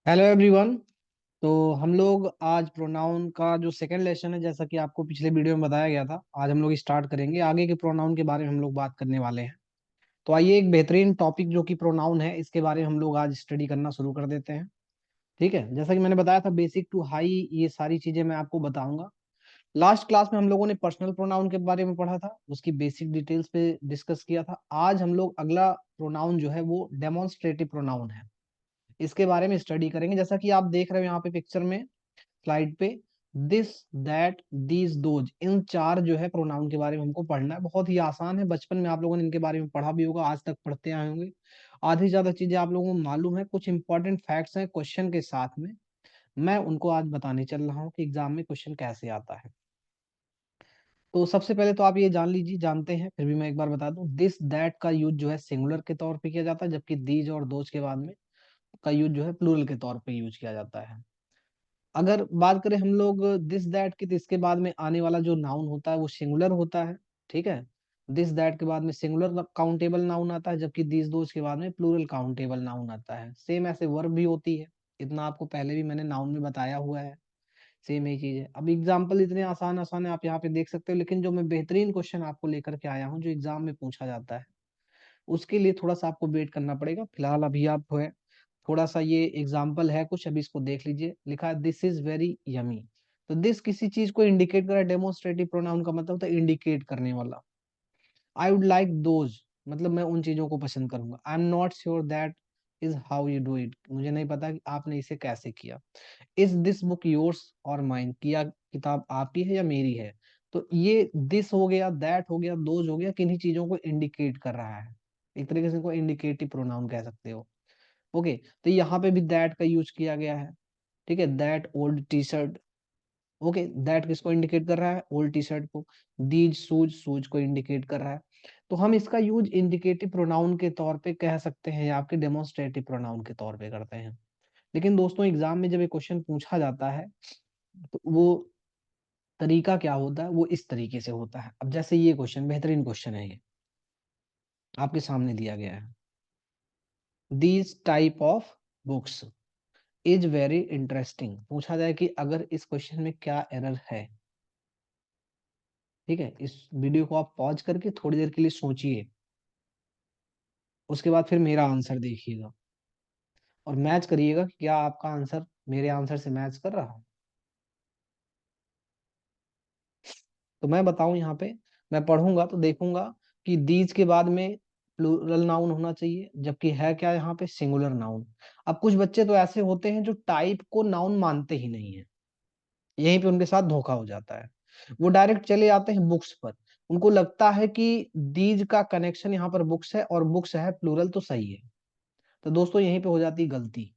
Hello everyone. तो हम लोग आज प्रोनाउन का जो सेकंड लेसन है, जैसा कि आपको पिछले वीडियो में बताया गया था, आज हम लोग स्टार्ट करेंगे। आगे के प्रोनाउन के बारे में हम लोग बात करने वाले हैं। तो आइए, एक बेहतरीन टॉपिक जो कि प्रोनाउन है, इसके बारे में हम लोग आज स्टडी करना शुरू कर देते हैं। ठीक है, जैसा कि मैंने बताया था, बेसिक टू हाई ये सारी चीजें मैं आपको बताऊंगा। लास्ट क्लास में हम लोगों ने पर्सनल प्रोनाउन के बारे में पढ़ा था, उसकी बेसिक डिटेल्स पे डिस्कस किया था। आज हम लोग अगला प्रोनाउन जो है वो डेमोन्स्ट्रेटिव प्रोनाउन है, इसके बारे में स्टडी करेंगे। जैसा कि आप देख रहे हो यहाँ पे पिक्चर में, स्लाइड पे, दिस, दैट, दीज, दोज, इन चार जो है प्रोनाउन के बारे में हमको पढ़ना है। बहुत ही आसान है, बचपन में आप लोगों ने इनके बारे में पढ़ा भी होगा, आज तक पढ़ते आए होंगे। आधी से ज्यादा चीजें आप लोगों को मालूम है। कुछ इंपॉर्टेंट फैक्ट्स हैं क्वेश्चन के साथ में, मैं उनको आज बताने चल रहा हूँ कि एग्जाम में क्वेश्चन कैसे आता है। तो सबसे पहले तो आप ये जान लीजिए, जानते हैं फिर भी मैं एक बार बता दूं, दिस दैट का यूज जो है सिंगुलर के तौर पे किया जाता है, जबकि दीज और दोज के बाद में का यूज जो है प्लूरल के तौर पे यूज किया जाता है। अगर बात करें हम लोग दिस दैट की, तो इसके बाद में आने वाला जो नाउन होता है वो सिंगुलर होता है। ठीक है, दिस दैट के बाद में सिंगुलर काउंटेबल नाउन आता है, जबकि दिस दोज के बाद में प्लूरल काउंटेबल नाउन आता है। सेम ऐसे वर्ब भी होती है, इतना आपको पहले भी मैंने नाउन में बताया हुआ है। सेम ही चीज है। अब एग्जाम्पल इतने आसान आसान है, आप यहाँ पे देख सकते हो, लेकिन जो मैं बेहतरीन क्वेश्चन आपको लेकर के आया हूँ जो एग्जाम में पूछा जाता है, उसके लिए थोड़ा सा आपको वेट करना पड़ेगा। फिलहाल अभी आप है, थोड़ा सा ये एग्जाम्पल है कुछ, अभी इसको देख लीजिए। लिखा है दिस इज वेरी यमी। तो दिस किसी चीज को इंडिकेट कर रहा है, डेमोन्स्ट्रेटिव प्रोनाउन का मतलब होता है इंडिकेट करने वाला। आई वुड लाइक दोज, मतलब मैं उन चीजों को पसंद करूंगा। I am not sure that is how you do it, मुझे नहीं पता कि आपने इसे कैसे किया। इज दिस बुक योर्स और माइन, किया किताब आपकी है या मेरी है। तो ये दिस हो गया, दैट हो गया, दोज हो गया, किन्हीं चीजों को इंडिकेट कर रहा है। एक तरीके से इनको इंडिकेटिव प्रोनाउन कह सकते हो। ओके, तो यहाँ पे भी दैट का यूज किया गया है। ठीक है, that old T shirt. Okay, that किसको इंडिकेट कर रहा है, ओल्ड टी शर्ट को। दीज शूज, शूज को इंडिकेट कर रहा है। तो हम इसका यूज इंडिकेटिव प्रोनाउन के तौर पे कह सकते हैं, या आपके डेमोन्स्ट्रेटिव प्रोनाउन के तौर पे करते हैं। लेकिन दोस्तों, एग्जाम में जब ये क्वेश्चन पूछा जाता है, तो वो तरीका क्या होता है, वो इस तरीके से होता है। अब जैसे ये क्वेश्चन, बेहतरीन क्वेश्चन है, ये आपके सामने दिया गया है। These type of books is very interesting. पूछा जाए कि अगर इस क्वेश्चन में क्या एरर है। ठीक है, इस वीडियो को आप पॉज करके थोड़ी देर के लिए सोचिए, उसके बाद फिर मेरा आंसर देखिएगा और मैच करिएगा कि क्या आपका आंसर मेरे आंसर से मैच कर रहा है। तो मैं बताऊं यहाँ पे, मैं पढ़ूंगा तो देखूंगा कि दीज के बाद में प्लूरल नाउन होना चाहिए, जबकि है क्या यहाँ पे, सिंगुलर नाउन। अब कुछ बच्चे तो ऐसे होते हैं जो टाइप को नाउन मानते ही नहीं है, यहीं पे उनके साथ धोखा हो जाता है। वो डायरेक्ट चले आते हैं बुक्स पर। उनको लगता है कि दीज का कनेक्शन यहाँ पर बुक्स है, और बुक्स है प्लूरल, तो सही है। तो दोस्तों, यहीं पे हो जाती है गलती।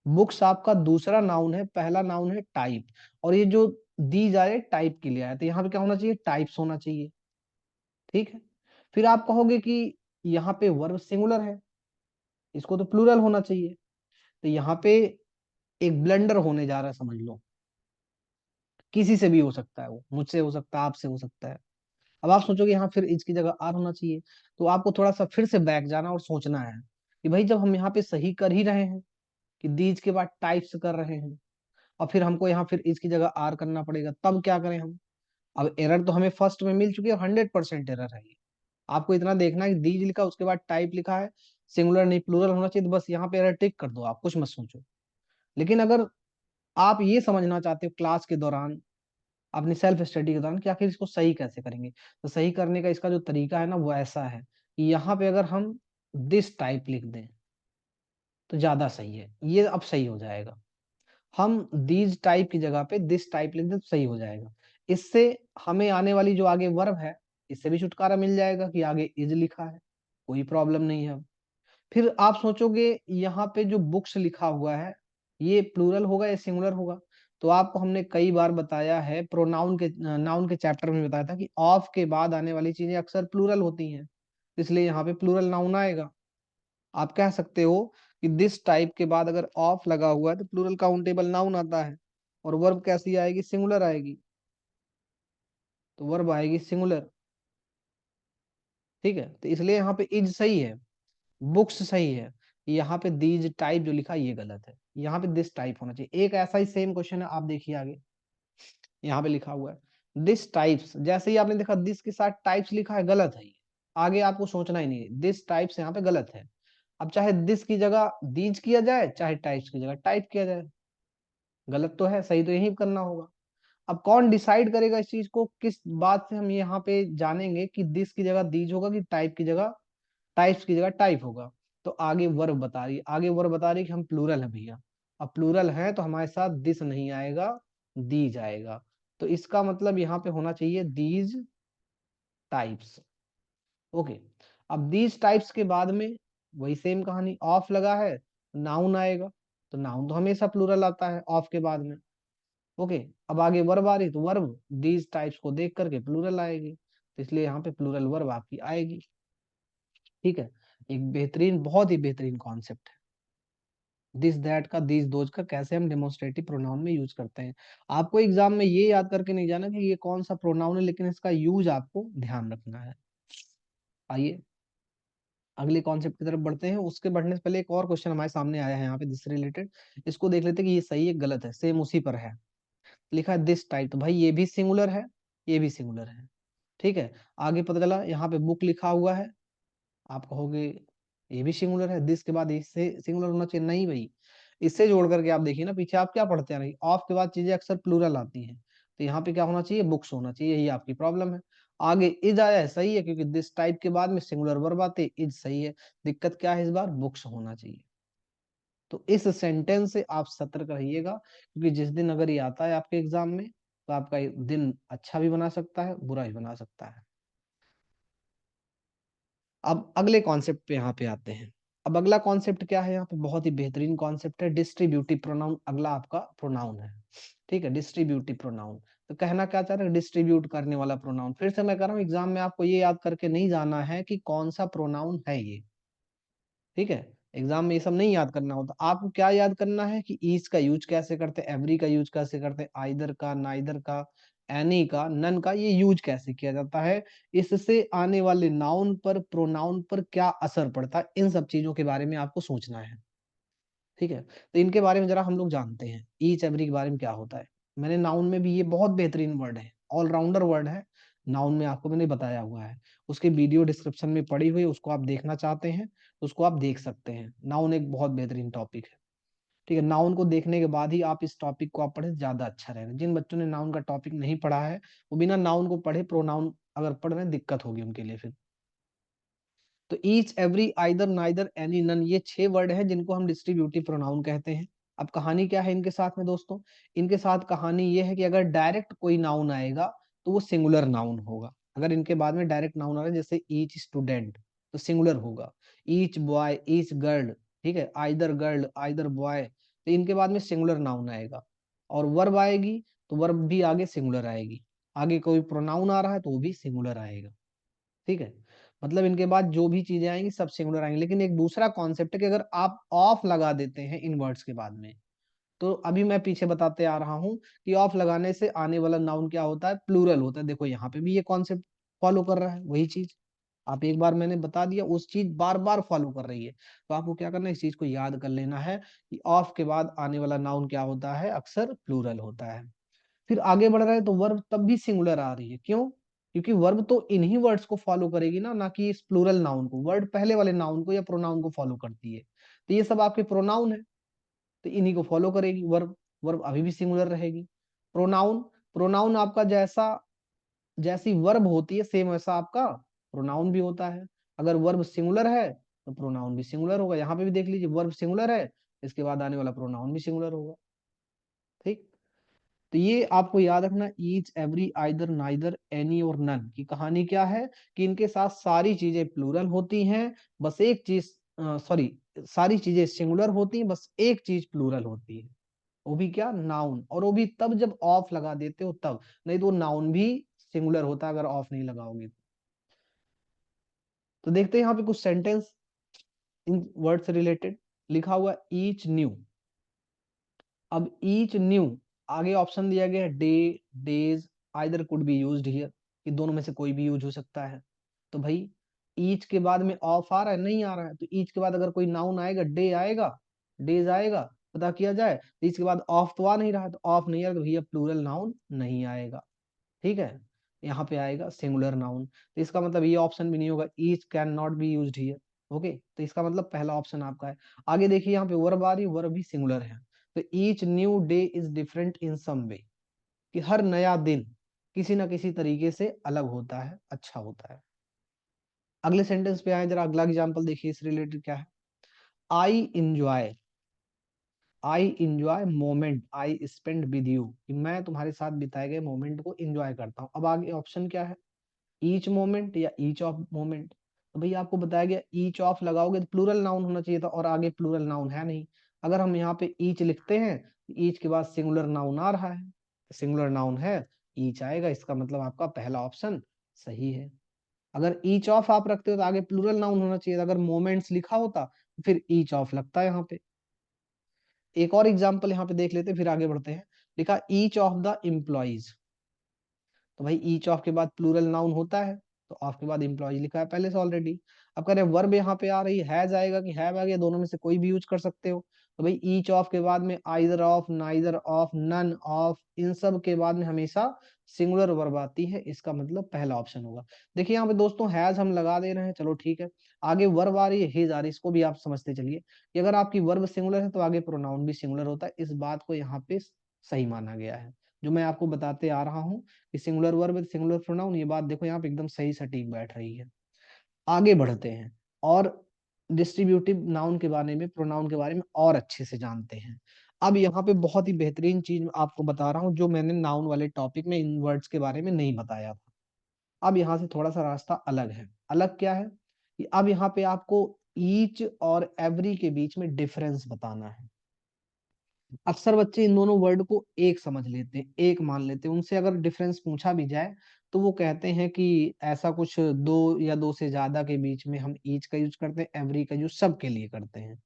बुक्स आपका दूसरा नाउन है, पहला नाउन है टाइप। और ये जो दी जा रही टाइप के लिए आया, तो यहाँ पे क्या होना चाहिए, टाइप्स होना चाहिए। ठीक है, फिर आप कहोगे कि यहाँ पे वर्ब सिंगुलर है, इसको तो प्लूरल होना चाहिए। तो यहाँ पे एक ब्लंडर होने जा रहा है, समझ लो। किसी से भी हो सकता है, वो मुझसे हो सकता है, आपसे हो सकता है। अब आप सोचोगे यहाँ फिर इसकी जगह आर होना चाहिए। तो आपको थोड़ा सा फिर से बैक जाना और सोचना है कि भाई, जब हम यहाँ पे सही कर ही रहे हैं कि दीज के बाद टाइप्स कर रहे हैं, और फिर हमको यहाँ फिर इसकी जगह आर करना पड़ेगा, तब क्या करें हम। अब एरर तो हमें फर्स्ट में मिल चुकी है, 100% एरर है ये। आपको इतना देखना है कि दीज लिखा, उसके बाद टाइप लिखा है, सिंगुलर नहीं प्लूरल होना चाहिए, तो बस यहाँ पे एरर टिक कर दो, आप कुछ मत सोचो। लेकिन अगर आप ये समझना चाहते हो क्लास के दौरान, अपनी सेल्फ स्टडी के दौरान, कि आखिर इसको सही कैसे करेंगे, तो सही करने का इसका जो तरीका है ना, वो ऐसा है कि यहाँ पे अगर हम दिस टाइप लिख दें तो ज्यादा सही है, ये अब सही हो जाएगा। हम दीज टाइप की जगह पे दिस टाइप लिख दें तो सही हो जाएगा। इससे हमें आने वाली जो आगे वर्ब है, इससे भी छुटकारा मिल जाएगा कि आगे इज लिखा है, कोई प्रॉब्लम नहीं है। फिर आप सोचोगे यहाँ पे जो बुक्स लिखा हुआ है, ये प्लूरल होगा या सिंगुलर होगा। तो आपको हमने कई बार बताया है, प्रोनाउन के नाउन के चैप्टर में बताया था कि ऑफ के बाद आने वाली चीजें अक्सर प्लूरल होती हैं, इसलिए यहाँ पे प्लूरल नाउन आएगा। आप कह सकते हो कि दिस टाइप के बाद अगर ऑफ लगा हुआ है तो प्लूरल काउंटेबल नाउन आता है। और वर्ब कैसी आएगी, सिंगुलर आएगी, तो वर्ब आएगी सिंगुलर। ठीक है, तो इसलिए यहाँ पे इज सही है, बुक्स सही है। यहाँ पे दीज टाइप जो लिखा है ये गलत है, यहाँ पे दिस टाइप होना चाहिए। एक ऐसा ही सेम क्वेश्चन है, आप देखिए आगे, यहाँ पे लिखा हुआ है दिस टाइप्स, जैसे ही आपने देखा दिस के साथ टाइप्स लिखा है, गलत है ये। आगे आपको सोचना ही नहीं है, दिस टाइप्स यहाँ पे गलत है। अब चाहे दिस की जगह दीज किया जाए, चाहे टाइप्स की जगह टाइप किया जाए, गलत तो है, सही तो यही करना होगा। अब कौन डिसाइड करेगा इस चीज को, किस बात से हम यहाँ पे जानेंगे कि दिस की जगह दीज होगा कि टाइप की जगह टाइप्स की जगह टाइप होगा? तो आगे वर्ब बता रही है, आगे वर्ब बता रही है कि हम प्लूरल है भैया। अब प्लूरल है तो हमारे साथ दिस नहीं आएगा, दीज आएगा। तो इसका मतलब यहाँ पे होना चाहिए दीज टाइप्स। ओके। अब दीज टाइप्स के बाद में वही सेम कहानी, ऑफ लगा है, नाउन आएगा। तो नाउन तो हमेशा प्लूरल आता है ऑफ के बाद में। ओके। अब आगे वर्ब आ रही, तो वर्ब दीज टाइप्स को देख करके प्लूरल आएगी, तो इसलिए यहाँ पे प्लूरल वर्ब आपकी आएगी। ठीक है। एक बेहतरीन, बहुत ही बेहतरीन कॉन्सेप्ट है दिस दैट का, दिस दोज का, कैसे हम डेमोस्ट्रेटिव प्रोनाउन में यूज करते हैं। आपको एग्जाम में ये याद करके नहीं जाना कि ये कौन सा प्रोनाउन है, लेकिन इसका यूज आपको ध्यान रखना है। आइए अगले कॉन्सेप्ट की तरफ बढ़ते हैं। उसके बढ़ने से पहले एक और क्वेश्चन हमारे सामने आया है यहाँ पे दिस रिलेटेड, इसको देख लेते हैं कि ये सही है गलत है। सेम उसी पर है, लिखा है दिस टाइप, तो भाई ये भी सिंगुलर है, ये भी सिंगुलर है। ठीक है। आगे पता चला यहाँ पे बुक लिखा हुआ है, आप कहोगे ये भी सिंगुलर है, दिस के बाद इससे सिंगुलर होना चाहिए, नहीं भाई। इससे जोड़ करके आप देखिए ना, पीछे आप क्या पढ़ते आ रही, ऑफ के बाद चीजें अक्सर प्लूरल आती हैं, तो यहाँ पे क्या होना चाहिए, बुक्स होना चाहिए, यही आपकी प्रॉब्लम है। आगे इज आया है, सही है, क्योंकि दिस टाइप के बाद में सिंगुलर वर्ब आते, इज सही है। दिक्कत क्या है, इस बार बुक्स होना चाहिए। तो इस सेंटेंस से आप सतर्क रहिएगा, क्योंकि जिस दिन अगर ये आता है आपके एग्जाम में, तो आपका दिन अच्छा भी बना सकता है, बुरा भी बना सकता है। अब अगले कॉन्सेप्ट पे यहाँ पे आते हैं। अब अगला कॉन्सेप्ट क्या है, यहाँ पे बहुत ही बेहतरीन कॉन्सेप्ट है, डिस्ट्रीब्यूटिव प्रोनाउन अगला आपका प्रोनाउन है। ठीक है, डिस्ट्रीब्यूटिव प्रोनाउन। तो कहना क्या चाह रहे हैं, डिस्ट्रीब्यूट करने वाला प्रोनाउन। फिर से मैं कह रहा हूँ, एग्जाम में आपको ये याद करके नहीं जाना है कि कौन सा प्रोनाउन है ये। ठीक है, एग्जाम में ये सब नहीं याद करना होता, आपको क्या याद करना है कि ईच का यूज कैसे करते हैं, एवरी का यूज कैसे करते हैं, आइदर का, नाइदर का, एनी का, नन का, ये यूज कैसे किया जाता है, इससे आने वाले नाउन पर, प्रोनाउन पर क्या असर पड़ता है, इन सब चीजों के बारे में आपको सोचना है। ठीक है, तो इनके बारे में जरा हम लोग जानते हैं, ईच एवरी के बारे में क्या होता है। मैंने नाउन में भी, ये बहुत बेहतरीन वर्ड है, ऑलराउंडर वर्ड है, नाउन में आपको मैंने बताया हुआ है, उसकी वीडियो डिस्क्रिप्शन में पड़ी हुई, उसको आप देखना चाहते हैं तो उसको आप देख सकते हैं। नाउन एक बहुत बेहतरीन टॉपिक है। ठीक है, नाउन को देखने के बाद ही आप इस टॉपिक को आप पढ़े, ज्यादा अच्छा रहेगा। जिन बच्चों ने नाउन का टॉपिक नहीं पढ़ा है, वो बिना नाउन को पढ़े प्रोनाउन अगर पढ़ रहे हैं, दिक्कत होगी उनके लिए फिर। तो each, every, either, neither, any, none, ये 6 वर्ड हैं जिनको हम डिस्ट्रीब्यूटिव प्रोनाउन कहते हैं। अब कहानी क्या है इनके साथ में दोस्तों, इनके साथ कहानी ये है कि अगर डायरेक्ट कोई नाउन आएगा तो वो सिंगुलर नाउन होगा। अगर इनके बाद में डायरेक्ट नाउन आ रहा है, जैसे ईच स्टूडेंट, तो सिंगुलर होगा। ईच बॉय, ईच गर्ल, ठीक है, आइदर गर्ल, आइदर बॉय, तो इनके बाद में सिंगुलर नाउन आएगा। और वर्ब आएगी तो वर्ब भी आगे सिंगुलर आएगी। आगे कोई प्रोनाउन आ रहा है तो वो भी सिंगुलर आएगा। ठीक है, मतलब इनके बाद जो भी चीजें आएंगी सब सिंगुलर आएंगी। लेकिन एक दूसरा कॉन्सेप्ट है कि अगर आप ऑफ लगा देते हैं इन वर्ड्स के बाद में, तो अभी मैं पीछे बताते आ रहा हूं कि ऑफ लगाने से आने वाला नाउन क्या होता है, प्लूरल होता है। देखो यहाँ पे भी ये कॉन्सेप्ट फॉलो कर रहा है, वही चीज आप, एक बार मैंने बता दिया, उस चीज बार बार फॉलो कर रही है। तो आपको क्या करना है, इस चीज को याद कर लेना है कि ऑफ के बाद आने वाला नाउन क्या होता है, अक्सर प्लूरल होता है। फिर आगे बढ़ रहे हैं तो वर्ब तब भी सिंगुलर आ रही है, क्यों, क्योंकि वर्ब तो इन्हीं वर्ड्स को फॉलो करेगी ना, ना कि इस प्लूरल नाउन को। वर्ड पहले वाले नाउन को या प्रोनाउन को फॉलो करती है, तो ये सब आपके प्रोनाउन है, तो इन्हीं को फॉलो करेगी वर्ब। वर्ब अभी भी सिंगुलर रहेगी। प्रोनाउन, प्रोनाउन आपका जैसा, जैसी वर्ब होती है सेम वैसा आपका प्रोनाउन भी होता है। अगर वर्ब सिंगुलर है तो प्रोनाउन भी सिंगुलर होगा। यहाँ पे भी देख लीजिए, वर्ब सिंगुलर है, इसके बाद आने वाला प्रोनाउन भी सिंगुलर होगा। ठीक, तो ये आपको याद रखना, each, every, either, neither, any और नन की कहानी क्या है, कि इनके साथ सारी चीजें प्लूरल होती हैं, बस एक चीज, सॉरी, सारी चीजें सिंगुलर होती हैं, बस एक चीज प्लूरल होती है, वो भी क्या, नाउन। और वो भी तब जब ऑफ लगा देते हो तब, नहीं तो नाउन भी सिंगुलर होता है अगर ऑफ नहीं लगाओगे। तो देखते हैं यहाँ पे कुछ सेंटेंस इन वर्ड से रिलेटेड। लिखा हुआ ईच न्यू। अब ईच न्यू, आगे ऑप्शन दिया गया है day, days, either could be used here, कि दोनों में से कोई भी यूज हो सकता है। तो भाई ईच के बाद में ऑफ आ रहा है, नहीं आ रहा है, तो ईच के बाद अगर कोई नाउन आएगा, डे आएगा, डेज आएगा, पता किया जाए, तो इसके बाद ऑफ तो आ नहीं रहा है, तो ऑफ नहीं आ रहा तो भैया प्लूरल नाउन नहीं आएगा। ठीक है, यहाँ पे आएगा सिंगुलर नाउन, तो इसका मतलब ये ऑप्शन भी नहीं होगा, each can not be used here. Okay, तो इसका मतलब पहला ऑप्शन आपका है। आगे देखिए यहाँ पे वर्ब आ रही, वर्ब भी सिंगुलर है, तो each new day is different in some way, कि हर नया दिन किसी ना किसी तरीके से अलग होता है, अच्छा होता है। अगले सेंटेंस पे आए, जरा अगला एग्जांपल देखिए, इस रिलेटेड क्या है। I enjoy, I enjoy moment I spend with you, कि मैं तुम्हारे साथ बिताए गए मोमेंट को एंजॉय करता हूँ। अब आगे ऑप्शन क्या है, ईच मोमेंट या ईच ऑफ मोमेंट। तो भैया आपको बताया गया ईच ऑफ लगाओगे तो प्लूरल नाउन होना चाहिए था, और आगे प्लूरल नाउन है नहीं। अगर हम यहाँ पे ईच लिखते हैं, ईच के बाद सिंगुलर नाउन आ रहा है, सिंगुलर नाउन है, ईच आएगा, इसका मतलब आपका पहला ऑप्शन सही है। अगर ईच ऑफ आप रखते हो तो आगे प्लूरल नाउन होना चाहिए था, अगर मोमेंट्स लिखा होता तो फिर ईच ऑफ लगता है यहाँ पे। एक और एग्जाम्पल यहाँ पे देख लेते हैं, फिर आगे बढ़ते हैं। लिखा ईच ऑफ द एम्प्लॉइज, तो भाई ईच ऑफ के बाद प्लूरल नाउन होता है, तो ऑफ के बाद एम्प्लॉय लिखा है पहले से ऑलरेडी। अब कह रहे वर्ब यहाँ पे आ रही, हैज आएगा कि हैव आ गया, दोनों में से कोई भी यूज कर सकते हो। तो भाई ईच ऑफ के बाद में either of, neither of, none of, इन सब के बाद में हमेशा सिंगुलर वर्ब आती है, इसका मतलब पहला ऑप्शन होगा। देखिए यहाँ पे दोस्तों हैज हम लगा दे रहे हैं, चलो ठीक है। आगे वर्ब आ रही है, हिज आ रही है, इसको भी आप समझते चलिए कि अगर आपकी वर्ब सिंगुलर है तो आगे प्रोनाउन भी सिंगुलर होता है, इस बात को यहाँ पे सही माना गया है। जो मैं आपको बताते आ रहा हूँ कि singular verb with singular pronoun, ये बात देखो यहाँ पे एकदम सही सटीक बैठ रही है। आगे बढ़ते हैं और डिस्ट्रीब्यूटिव नाउन के बारे में, प्रोनाउन के बारे में और अच्छे से जानते हैं। अब यहाँ पे बहुत ही बेहतरीन चीज आपको बता रहा हूँ, जो मैंने नाउन वाले टॉपिक में इन वर्ड्स के बारे में नहीं बताया था। अब यहाँ से थोड़ा सा रास्ता अलग है। अलग क्या है कि अब यहाँ पे आपको ईच और एवरी के बीच में डिफरेंस बताना है। अक्सर बच्चे इन दोनों वर्ड को एक समझ लेते हैं, एक मान लेते हैं, उनसे अगर डिफरेंस पूछा भी जाए तो वो कहते हैं कि ऐसा कुछ दो या दो से ज्यादा के बीच में हम ईच का यूज करते हैं, एवरी का यूज सबके लिए करते हैं,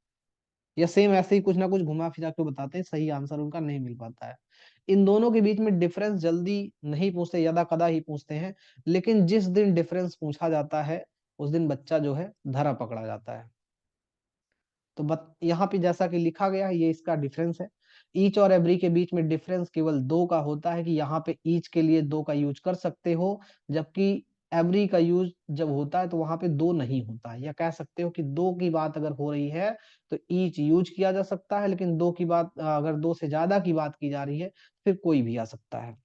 या सेम ऐसे ही कुछ ना कुछ घुमा फिरा के बताते हैं, सही आंसर उनका नहीं मिल पाता है। इन दोनों के बीच में डिफरेंस जल्दी नहीं पूछते, यदा कदा ही पूछते हैं, लेकिन जिस दिन डिफरेंस पूछा जाता है उस दिन बच्चा जो है धरा पकड़ा जाता है। तो यहाँ पे जैसा कि लिखा गया है, ये इसका डिफरेंस है। ईच और एवरी के बीच में डिफरेंस केवल दो का होता है, कि यहाँ पे ईच के लिए दो का यूज कर सकते हो, जबकि एवरी का यूज जब होता है तो वहां पे दो नहीं होता है। या कह सकते हो कि दो की बात अगर हो रही है तो ईच यूज किया जा सकता है, लेकिन दो की बात, अगर दो से ज्यादा की बात की जा रही है फिर कोई भी आ सकता है।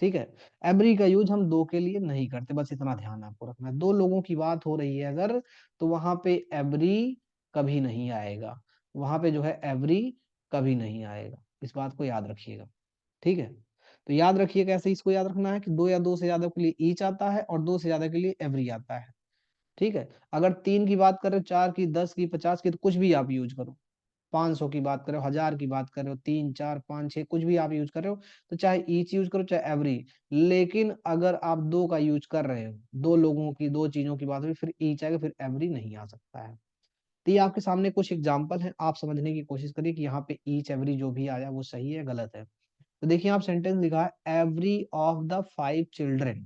ठीक है, एवरी का यूज हम दो के लिए नहीं करते, बस इतना ध्यान आपको रखना है। दो लोगों की बात हो रही है अगर, तो वहां पे एवरी कभी नहीं आएगा, वहां पे जो है एवरी कभी नहीं आएगा, इस बात को याद रखिएगा। ठीक है, तो याद रखिए कैसे इसको याद रखना है कि दो या दो से ज्यादा के लिए ईच आता है और दो से ज्यादा के लिए एवरी आता है। ठीक है, अगर तीन की बात करें, चार की, 10 की, 50 की, तो कुछ भी आप यूज करो। 500 की बात करो, 1000 की बात करो, 3, 4, 5, 6 कुछ भी आप यूज कर रहे हो, तो चाहे ईच यूज करो चाहे एवरी। लेकिन अगर आप दो का यूज कर रहे हो, दो लोगों की, दो चीजों की बात हुई, फिर ईच आएगा, फिर एवरी नहीं आ सकता है। तो ये आपके सामने कुछ एग्जाम्पल है, आप समझने की कोशिश करिए कि यहाँ पे ईच एवरी जो भी आया वो सही है गलत है। तो देखिए आप सेंटेंस लिखा है एवरी ऑफ द 5 चिल्ड्रेन।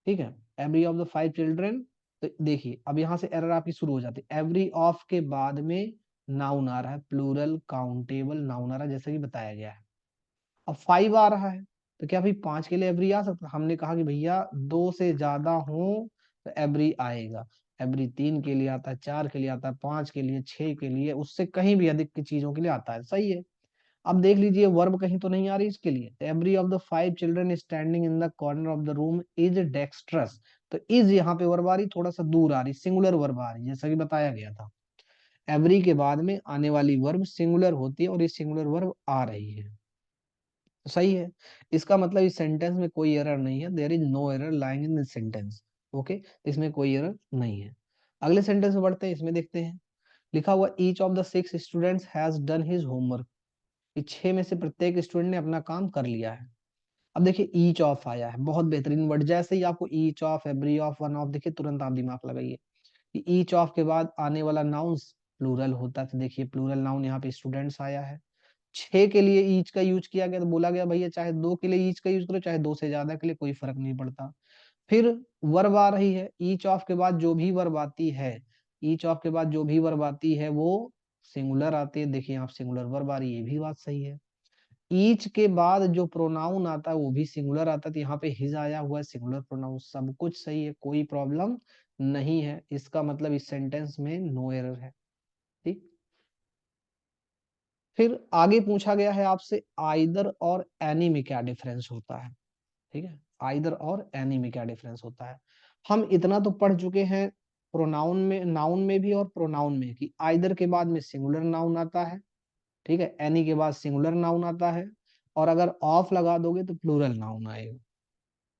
ठीक है, एवरी ऑफ द 5 चिल्ड्रेन। तो देखिए अब यहाँ से एरर आपकी शुरू हो जाती है, एवरी ऑफ के बाद में नाउन आ रहा है, प्लूरल काउंटेबल नाउन आ रहा है, जैसे कि बताया गया है। अब 5 आ रहा है, तो क्या भाई 5 के लिए एवरी आ सकता है? हमने कहा कि भैया दो से ज्यादा हो तो एवरी आएगा। एवरी 3 के लिए आता है, 4 के लिए आता है, 5 के लिए, 6 के लिए, उससे कहीं भी अधिक की चीजों के लिए आता है, सही है। अब देख लीजिए वर्ब कहीं तो नहीं आ रही इसके लिए, every of the 5 children standing in the corner of the room is dextrous. तो इज यहाँ पे वर्ब आ रही, थोड़ा सा दूर आ रही, सिंगुलर वर्ब आ रही, जैसा कि बताया गया था। एवरी के बाद में आने वाली वर्ब सिंगुलर होती है और ये सिंगुलर वर्ब आ रही है, तो सही है। इसका मतलब इस सेंटेंस में कोई एरर नहीं है, there is no error lying in this sentence. Okay, इसमें कोई एरर नहीं है। अगले सेंटेंस में बढ़ते हैं, इसमें देखते हैं। लिखा हुआ each of the 6 students has done his homework, कि 6 में से प्रत्येक स्टूडेंट ने अपना काम कर लिया है। अब देखिए ईच ऑफ आया है, बहुत बेहतरीन वर्ड, जैसे ही आपको each of, every of, one of देखिए तुरंत आप दिमाग लगाइए कि ईच ऑफ के बाद आने वाला नाउन प्लूरल होता है, तो देखिए प्लूरल नाउन यहाँ पे स्टूडेंट्स आया है। 6 के लिए ईच का यूज किया गया, तो बोला गया भैया चाहे दो के लिए ईच का यूज करो चाहे दो से ज्यादा के लिए, कोई फर्क नहीं पड़ता। फिर वर्ब आ रही है, ईच ऑफ के बाद जो भी वर्ब आती है, ईच ऑफ के बाद जो भी वर्ब आती है वो सिंगुलर आती है। देखिए आप सिंगुलर वर्ब आ रही है, ये भी बात सही है। ईच के बाद जो प्रोनाउन आता है वो भी सिंगुलर आता है, तो यहाँ पे हिज आया हुआ है, सिंगुलर प्रोनाउन, सब कुछ सही है, कोई प्रॉब्लम नहीं है। इसका मतलब इस सेंटेंस में नो एरर है। ठीक, फिर आगे पूछा गया है आपसे आइदर और एनी में क्या डिफरेंस होता है। ठीक है, आइदर और एनी में क्या डिफरेंस होता है। हम इतना तो पढ़ चुके हैं प्रोनाउन में, नाउन में भी और प्रोनाउन में, कि आइदर के बाद में सिंगुलर नाउन आता है, ठीक है, एनी के बाद सिंगुलर नाउन आता है, और अगर ऑफ लगा दोगे तो प्लूरल नाउन आएगा।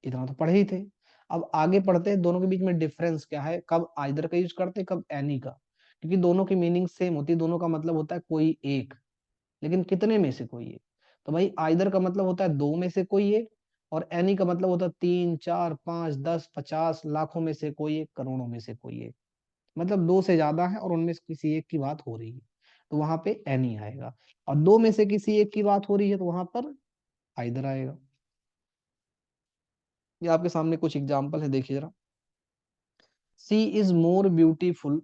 इतना तो पढ़े ही थे। अब आगे पढ़ते हैं दोनों के बीच में डिफरेंस क्या है, कब आइदर का यूज करते हैं, कब एनी का। क्योंकि दोनों की मीनिंग सेम होती है, दोनों का मतलब होता है कोई एक, लेकिन कितने में से कोई एक। तो भाई आइदर का मतलब होता है दो में से कोई एक, और एनी का मतलब होता है 3 4 5 10 50 लाखों में से कोई एक, करोड़ों में से कोई एक। मतलब दो से ज्यादा है और उनमें से किसी एक की बात हो रही है, तो वहां पे एनी आएगा। और दो में से किसी एक की बात हो रही है तो वहां पर आइदर आएगा। ये आपके सामने कुछ एग्जाम्पल है, देखिए जरा। She is more beautiful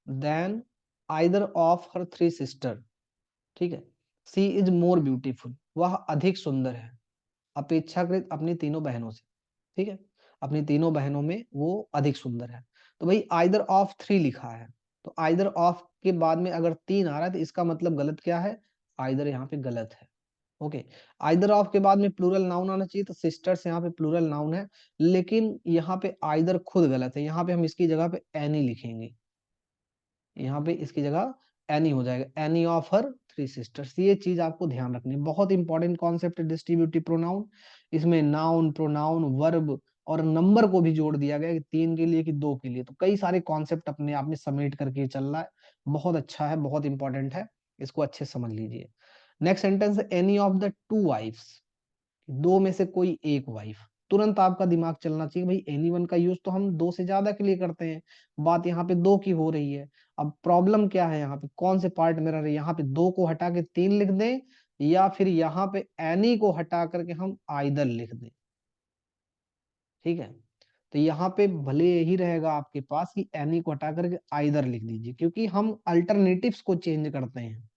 than either of her three sister. ठीक है, सी इज मोर ब्यूटीफुल, वह अधिक सुंदर है अपेक्षाकृत अपनी तीनों बहनों से। ठीक है, अपनी तीनों बहनों में वो अधिक सुंदर है। तो भाई आइदर ऑफ थ्री लिखा है, तो आइदर ऑफ के बाद में अगर तीन आ रहा है तो इसका मतलब गलत क्या है, आइदर यहाँ पे गलत है। ओके, आइदर ऑफ के बाद में प्लूरल नाउन आना चाहिए, तो सिस्टर्स यहाँ पे प्लूरल नाउन है, लेकिन यहाँ पे आइदर खुद गलत है। यहाँ पे हम इसकी जगह पे एनी लिखेंगे, यहाँ पे इसकी जगह एनी हो जाएगा, any of her three sisters. ये चीज आपको ध्यान रखनी है, बहुत इंपॉर्टेंट कॉन्सेप्ट है डिस्ट्रीब्यूटिव प्रोनाउन। इसमें नाउन, प्रोनाउन, वर्ब और नंबर को भी जोड़ दिया गया, कि तीन के लिए कि दो के लिए। तो कई सारे कॉन्सेप्ट अपने आप में समेट करके चल रहा है, बहुत अच्छा है, बहुत इंपॉर्टेंट है, इसको अच्छे से समझ लीजिए। Next sentence, any of the two wifes, दो में से कोई एक वाइफ। तुरंत आपका दिमाग चलना चाहिए, भाई एनी वन का यूज तो हम दो से ज्यादा के लिए करते हैं, बात यहाँ पे दो की हो रही है। अब प्रॉब्लम क्या है, यहाँ पे कौन से पार्ट में रह रहे हैं, यहाँ पे दो को हटा के तीन लिख दें, या फिर यहाँ पे एनी को हटा करके हम आइदर लिख दें। ठीक है, तो यहाँ पे भले यही रहेगा आपके पास कि एनी को हटा करके आइदर लिख दीजिए, क्योंकि हम अल्टरनेटिव्स को चेंज करते हैं।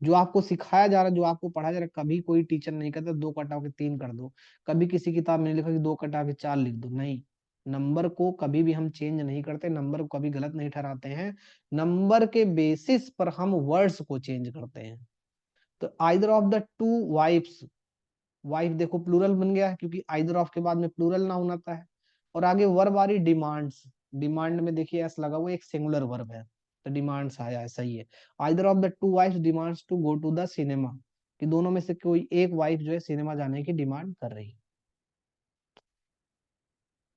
जो आपको सिखाया जा रहा है, जो आपको पढ़ाया जा रहा है, कभी कोई टीचर नहीं कहता दो कटा के तीन कर दो, कभी किसी किताब में नहीं लिखा कि दो कटा के चार लिख दो, नहीं। नंबर को कभी भी हम चेंज नहीं करते, नंबर को कभी गलत नहीं ठहराते हैं, नंबर के बेसिस पर हम वर्ड्स को चेंज करते हैं। तो either of the two wifes, wife देखो प्लूरल बन गया है, क्योंकि आइदर ऑफ के बाद में प्लूरल नाउन आता है। और आगे वर्ब आ रही डिमांड्स, डिमांड में देखिए एस लगा हुआ, एक सिंगुलर वर्ब है, तो डिमांड्स आया है, सही है। Either of the two wifes demands to go to the cinema, कि दोनों में से कोई एक वाइफ जो है सिनेमा जाने की डिमांड कर रही है।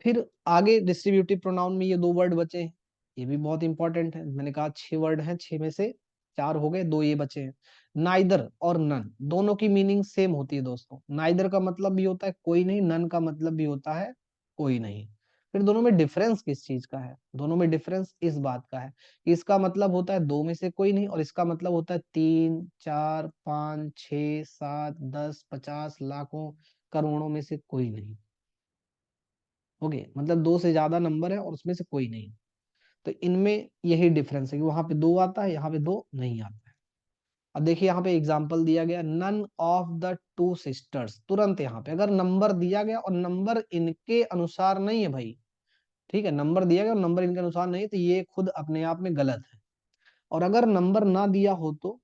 फिर आगे डिस्ट्रीब्यूटिव प्रोनाउन में ये दो वर्ड बचे हैं, ये भी बहुत इंपॉर्टेंट है। मैंने कहा छह वर्ड हैं, छह में से चार हो गए, दो ये बचे हैं। नाइदर और नन, दोनों की मीनिंग सेम होती है दोस्तों। नाइदर का मतलब भी होता है कोई नहीं, नन का मतलब भी होता है कोई नहीं। फिर दोनों में डिफरेंस किस चीज का है, दोनों में डिफरेंस इस बात का है कि इसका मतलब होता है दो में से कोई नहीं, और इसका मतलब होता है 3 4 5 6 7 10 50 लाखों करोड़ों में से कोई नहीं। ओके, मतलब दो से ज्यादा नंबर है और उसमें से कोई नहीं। तो इनमें यही डिफरेंस है कि वहां पे दो आता है, यहाँ पे दो नहीं आता है। अब देखिए यहाँ पे एग्जांपल दिया गया, none of the two sisters. तुरंत यहाँ पे अगर नंबर दिया गया और नंबर इनके अनुसार नहीं है भाई, ठीक है, नंबर दिया गया और नंबर इनके अनुसार नहीं है, तो ये खुद अपने आप में गलत है। और अगर नंबर ना दिया हो तो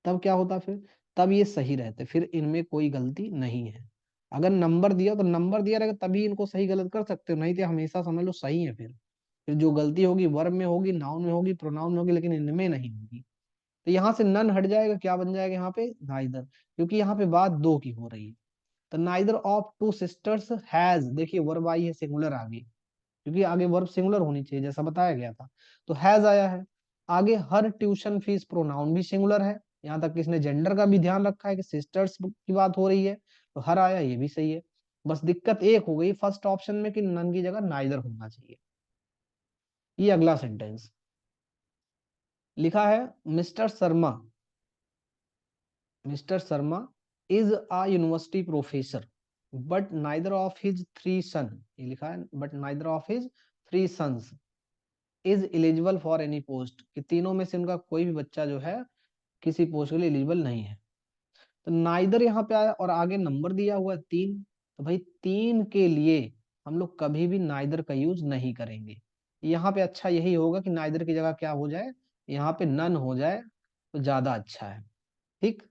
तब क्या होता, फिर तब ये सही रहते, फिर इनमें कोई गलती नहीं है। अगर नंबर दिया तो नंबर दिया रहेगा तभी इनको सही गलत कर सकते हो, नहीं तो हमेशा समझ लो सही है। फिर जो गलती होगी वर्ब में होगी, नाउन में होगी, प्रोनाउन में होगी, लेकिन इनमें नहीं होगी। तो यहाँ से नन हट जाएगा, क्या बन जाएगा यहाँ पे, नाइदर, क्योंकि यहाँ पे बात दो की हो रही है। तो neither of two sisters has, देखिए वर्ब आई है सिंगुलर आ गई, क्योंकि आगे वर्ब सिंगुलर होनी चाहिए जैसा बताया गया था, तो हैज आया है। आगे हर ट्यूशन फीस, प्रोनाउन भी सिंगुलर है, यहाँ तक किसने जेंडर का भी ध्यान रखा है कि सिस्टर्स की बात हो रही है, तो हर आया, ये भी सही है। बस दिक्कत एक हो गई फर्स्ट ऑप्शन में कि नन की जगह नाइदर होना चाहिए। ये अगला सेंटेंस लिखा है, mister Sharma, mister Sharma is a university professor. But neither of his three son, ये लिखा है, but neither of his three sons is eligible for any post, कि तीनों में से उनका कोई भी बच्चा जो है किसी पोस्ट के लिए एलिजिबल नहीं है। तो नाइदर यहाँ पे आया और आगे नंबर दिया हुआ है 3, तो भाई 3 के लिए हम लोग कभी भी नाइदर का यूज नहीं करेंगे। यहाँ पे अच्छा यही होगा कि नाइदर की जगह क्या हो जाए, यहाँ पे नन हो जाए तो ज्यादा अच्छा है। ठीक।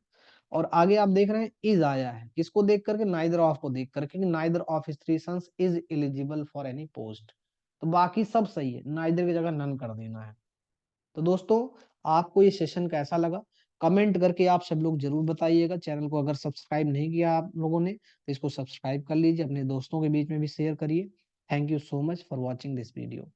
और आगे आप देख रहे हैं इज आया है, किसको देख करके, नाइदर ऑफ को देख करके, कि neither of his three sons is eligible for any post. तो बाकी सब सही है, नाइदर की जगह नन कर देना है। तो दोस्तों, आपको ये सेशन कैसा लगा, कमेंट करके आप सब लोग जरूर बताइएगा। चैनल को अगर सब्सक्राइब नहीं किया आप लोगों ने तो इसको सब्सक्राइब कर लीजिए, अपने दोस्तों के बीच में भी शेयर करिए। Thank you so much for watching this video.